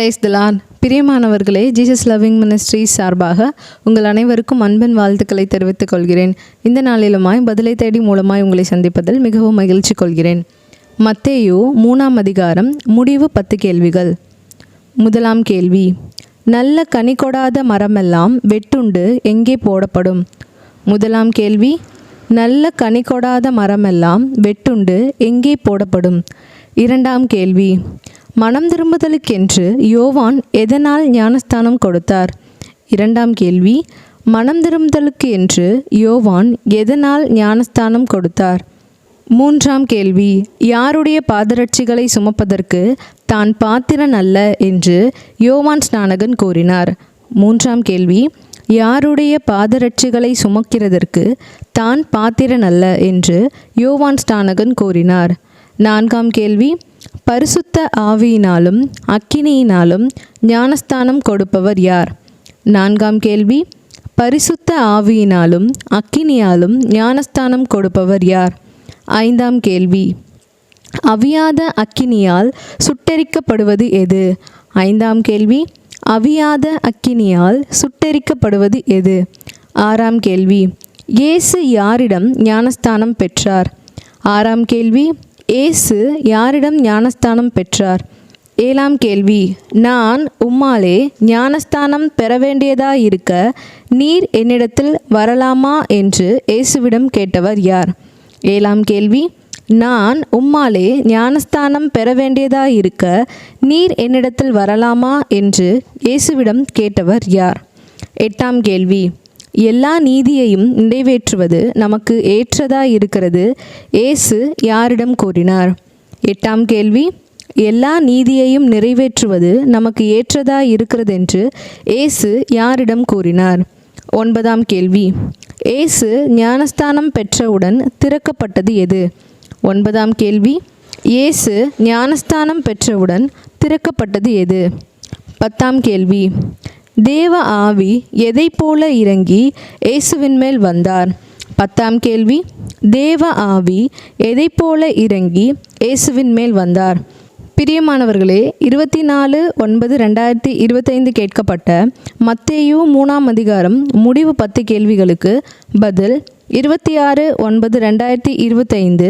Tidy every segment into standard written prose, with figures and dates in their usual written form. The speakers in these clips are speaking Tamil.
Praise the Lord. பிரியமானவர்களே, ஜீசஸ் லவ்விங் மினிஸ்ட்ரீஸ் சார்பாக உங்கள் அனைவருக்கும் அன்பின் வாழ்த்துக்களை தெரிவித்துக் கொள்கிறேன். இந்த நாளிலுமாய் பதிலை தேடி மூலமாய் உங்களை சந்திப்பதில் மிகவும் மகிழ்ச்சி கொள்கிறேன். மத்தேயு 3 அதிகாரம் முடிவு 10 கேள்விகள். முதலாம் கேள்வி, நல்ல கனி கொடாத மரமெல்லாம் வெட்டுண்டு எங்கே போடப்படும்? முதலாம் கேள்வி, நல்ல கனி கொடாத மரமெல்லாம் வெட்டுண்டு எங்கே போடப்படும்? இரண்டாம் கேள்வி, மனம் திரும்புதலுக்கென்று யோவான் எதனால் ஞானஸ்தானம் கொடுத்தார்? இரண்டாம் கேள்வி, மனம் திரும்புதலுக்கு என்று யோவான் எதனால் ஞானஸ்தானம் கொடுத்தார்? மூன்றாம் கேள்வி, யாருடைய பாதரட்சிகளை சுமப்பதற்கு தான் பாத்திரன் அல்ல என்று யோவான் ஸ்நானகன் கூறினார்? மூன்றாம் கேள்வி, யாருடைய பாதரட்சிகளை சுமக்கிறதற்கு தான் பாத்திரன் அல்ல என்று யோவான் ஸ்நானகன் கூறினார்? நான்காம் கேள்வி, பரிசுத்த ஆவியினாலும் அக்கினியினாலும் ஞானஸ்தானம் கொடுப்பவர் யார்? நான்காம் கேள்வி, பரிசுத்த ஆவியினாலும் அக்கினியாலும் ஞானஸ்தானம் கொடுப்பவர் யார்? ஐந்தாம் கேள்வி, அவியாத அக்கினியால் சுட்டெரிக்கப்படுவது எது? ஐந்தாம் கேள்வி, அவியாத அக்கினியால் சுட்டெரிக்கப்படுவது எது? ஆறாம் கேள்வி, இயேசு யாரிடம் ஞானஸ்தானம் பெற்றார்? ஆறாம் கேள்வி, இயேசு யாரிடம் ஞானஸ்தானம் பெற்றார்? ஏழாம் கேள்வி, நான் உம்மாலே ஞானஸ்தானம் பெற வேண்டியதாயிருக்க நீர் என்னிடத்தில் வரலாமா என்று இயேசுவிடம் கேட்டவர் யார்? ஏழாம் கேள்வி, நான் உம்மாலே ஞானஸ்தானம் பெற வேண்டியதாயிருக்க நீர் என்னிடத்தில் வரலாமா என்று இயேசுவிடம் கேட்டவர் யார்? எட்டாம் கேள்வி, எல்லா நீதியையும் நிறைவேற்றுவது நமக்கு ஏற்றதாயிருக்கிறது இயேசு யாரிடம் கூறினார்? எட்டாம் கேள்வி, எல்லா நீதியையும் நிறைவேற்றுவது நமக்கு ஏற்றதாயிருக்கிறதென்று இயேசு யாரிடம் கூறினார்? ஒன்பதாம் கேள்வி, இயேசு ஞானஸ்தானம் பெற்றவுடன் திறக்கப்பட்டது எது? ஒன்பதாம் கேள்வி, இயேசு ஞானஸ்தானம் பெற்றவுடன் திறக்கப்பட்டது எது? பத்தாம் கேள்வி, தேவ ஆவி எதை போல இறங்கி இயேசுவின் மேல் வந்தார்? பத்தாம் கேள்வி, தேவ ஆவி எதை போல இறங்கி இயேசுவின் மேல் வந்தார்? பிரியமானவர்களே, 24/9/2025 கேட்கப்பட்ட மத்தேயு 3 அதிகாரம் முடிவு 10 கேள்விகளுக்கு பதில் 26/9/2025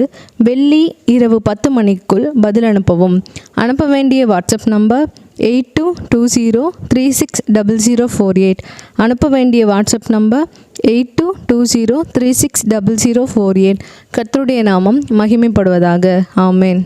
வெள்ளி இரவு 10 மணிக்குள் பதில் அனுப்பவும். அனுப்ப வேண்டிய வாட்ஸ்அப் நம்பர் 8220360048. அனுப்ப வேண்டிய வாட்ஸ்அப் நம்பர் 8220360048. கர்த்தருடைய நாமம் மகிமைப்படுவதாக. ஆமென்.